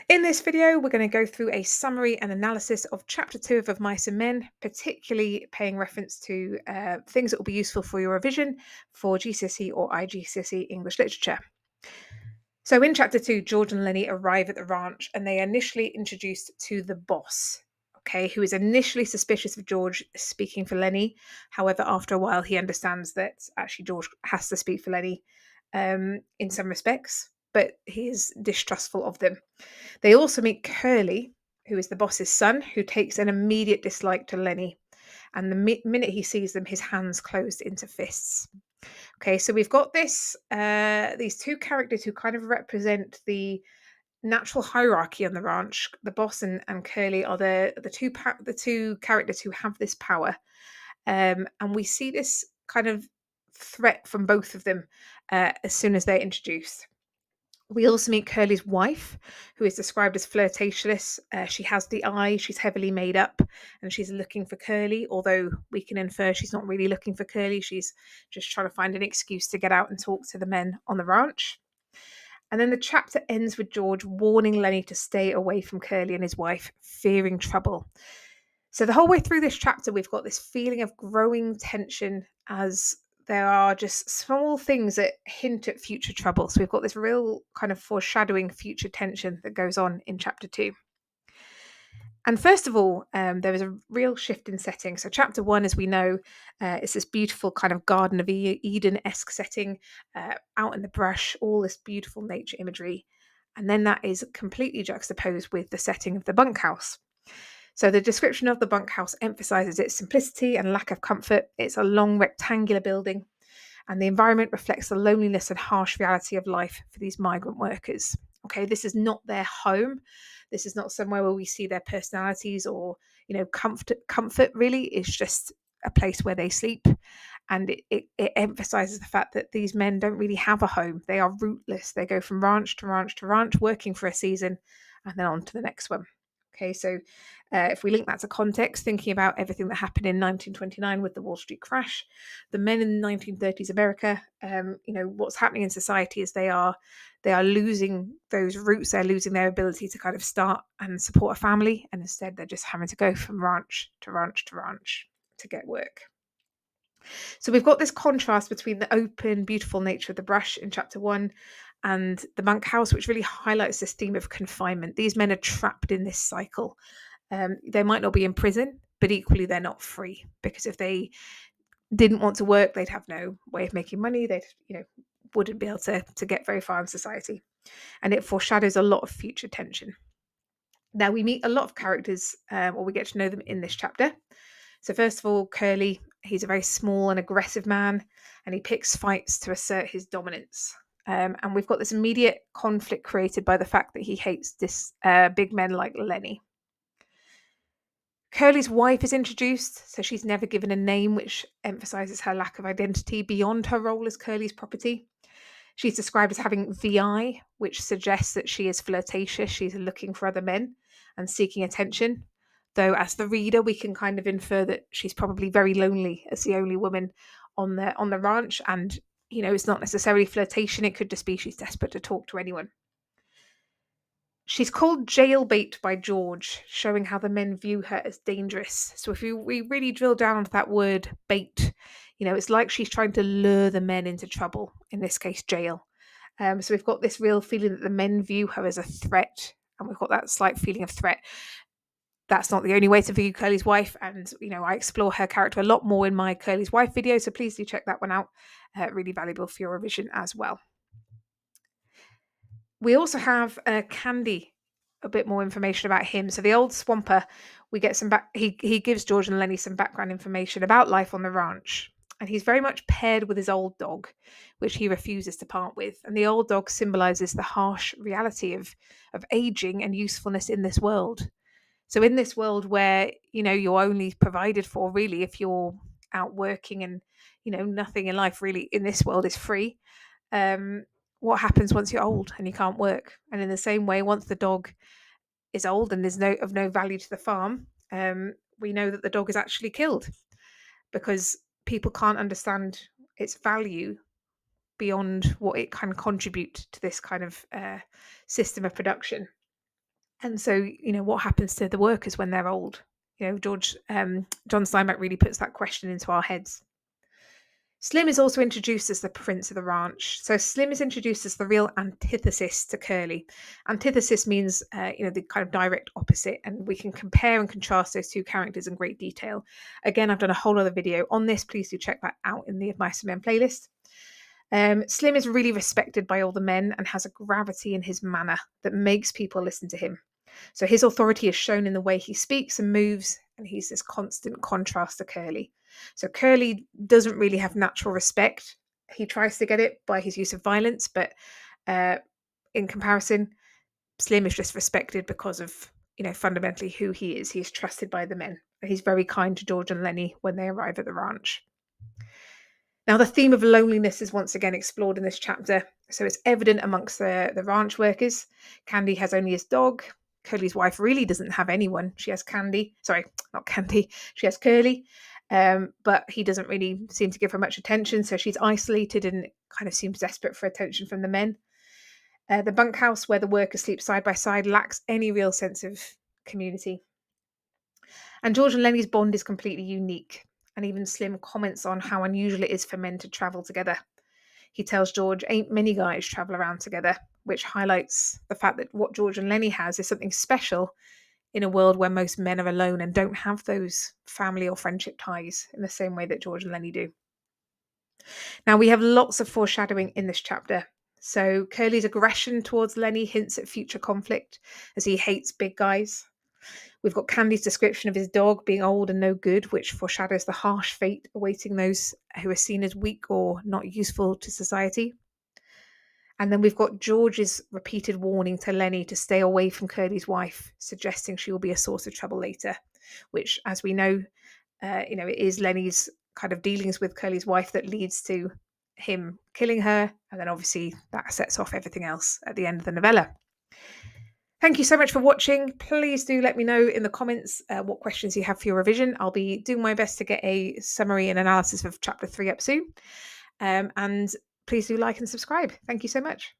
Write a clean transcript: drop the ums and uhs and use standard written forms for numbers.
In this video, we're going to go through a summary and analysis of Chapter 2 of Mice and Men, particularly paying reference to things that will be useful for your revision for GCSE or IGCSE English Literature. So in Chapter 2, George and Lenny arrive at the ranch and they are initially introduced to the boss, who is initially suspicious of George speaking for Lenny. However, after a while, he understands that actually George has to speak for Lenny in some respects, but he is distrustful of them. They also meet Curly, who is the boss's son, who takes an immediate dislike to Lenny. And the minute he sees them, his hands closed into fists. Okay, so we've got these two characters who kind of represent the natural hierarchy on the ranch. The boss and Curly are the two characters who have this power, and we see this kind of threat from both of them as soon as they're introduced. We also meet Curly's wife, who is described as flirtatious. She has the eye, she's heavily made up, and she's looking for Curly, although we can infer she's not really looking for Curly. She's just trying to find an excuse to get out and talk to the men on the ranch. And then the chapter ends with George warning Lenny to stay away from Curly and his wife, fearing trouble. So the whole way through this chapter, we've got this feeling of growing tension as there are just small things that hint at future trouble. So we've got this real kind of foreshadowing future tension that goes on in chapter 2. And first of all, there is a real shift in setting. So chapter 1, as we know, is this beautiful kind of Garden of Eden-esque setting, out in the brush, all this beautiful nature imagery. And then that is completely juxtaposed with the setting of the bunkhouse. So the description of the bunkhouse emphasizes its simplicity and lack of comfort. It's a long rectangular building, and the environment reflects the loneliness and harsh reality of life for these migrant workers. Okay, this is not their home. This is not somewhere where we see their personalities or, comfort really. It's just a place where they sleep. And it emphasizes the fact that these men don't really have a home. They are rootless. They go from ranch to ranch to ranch, working for a season and then on to the next one. Okay, so if we link that to context, thinking about everything that happened in 1929 with the Wall Street crash, the men in 1930s America, what's happening in society is they are losing those roots. They're losing their ability to kind of start and support a family, and instead they're just having to go from ranch to ranch to ranch to get work. So we've got this contrast between the open, beautiful nature of the brush in chapter 1 and the bunkhouse, which really highlights this theme of confinement. These men are trapped in this cycle. They might not be in prison, but equally they're not free, because if they didn't want to work, they'd have no way of making money. They wouldn't be able to get very far in society. And it foreshadows a lot of future tension. Now we meet a lot of characters, or we get to know them in this chapter. So first of all, Curly, he's a very small and aggressive man, and he picks fights to assert his dominance. And we've got this immediate conflict created by the fact that he hates this big men like Lenny. Curly's wife is introduced, so she's never given a name, which emphasizes her lack of identity beyond her role as Curly's property. She's described as having VI, which suggests that she is flirtatious. She's looking for other men and seeking attention. Though, as the reader, we can kind of infer that she's probably very lonely as the only woman on the ranch. And, it's not necessarily flirtation. It could just be she's desperate to talk to anyone. She's called jailbait by George, showing how the men view her as dangerous. So if we really drill down onto that word bait, it's like she's trying to lure the men into trouble, in this case, jail. So we've got this real feeling that the men view her as a threat, and we've got that slight feeling of threat. That's not the only way to view Curly's wife, and I explore her character a lot more in my Curly's wife video, so please do check that one out. Really valuable for your revision as well. We also have Candy, a bit more information about him. So the old swamper, we get some back. He gives George and Lenny some background information about life on the ranch, and he's very much paired with his old dog, which he refuses to part with. And the old dog symbolizes the harsh reality of aging and usefulness in this world. So in this world where you're only provided for really if you're out working, and nothing in life really in this world is free. What happens once you're old and you can't work? And in the same way, once the dog is old and is of no value to the farm, we know that the dog is actually killed, because people can't understand its value beyond what it can contribute to this kind of system of production. And so, what happens to the workers when they're old? John Steinbeck really puts that question into our heads. Slim is also introduced as the prince of the ranch. So Slim is introduced as the real antithesis to Curly. Antithesis means, the kind of direct opposite, and we can compare and contrast those two characters in great detail. Again, I've done a whole other video on this. Please do check that out in the Advice of Men playlist. Slim is really respected by all the men and has a gravity in his manner that makes people listen to him. So his authority is shown in the way he speaks and moves, and he's this constant contrast to Curly. So Curly doesn't really have natural respect. He tries to get it by his use of violence, but uh, in comparison, Slim is just respected because of, fundamentally who he is. He is trusted by the men. He's very kind to George and Lenny when they arrive at the ranch. Now, the theme of loneliness is once again explored in this chapter. So it's evident amongst the ranch workers. Candy has only his dog. Curly's wife really doesn't have anyone. She has Candy. Sorry, not Candy. She has Curly. But he doesn't really seem to give her much attention. So she's isolated and kind of seems desperate for attention from the men. The bunkhouse where the workers sleep side by side lacks any real sense of community. And George and Lenny's bond is completely unique. And even Slim comments on how unusual it is for men to travel together. He tells George, ain't many guys travel around together, which highlights the fact that what George and Lenny has is something special in a world where most men are alone and don't have those family or friendship ties in the same way that George and Lenny do. Now, we have lots of foreshadowing in this chapter. So Curly's aggression towards Lenny hints at future conflict as he hates big guys. We've got Candy's description of his dog being old and no good, which foreshadows the harsh fate awaiting those who are seen as weak or not useful to society. And then we've got George's repeated warning to Lenny to stay away from Curly's wife, suggesting she will be a source of trouble later, which, as we know, it is Lenny's kind of dealings with Curly's wife that leads to him killing her. And then obviously that sets off everything else at the end of the novella. Thank you so much for watching. Please do let me know in the comments what questions you have for your revision. I'll be doing my best to get a summary and analysis of chapter 3 up soon. And please do like and subscribe. Thank you so much.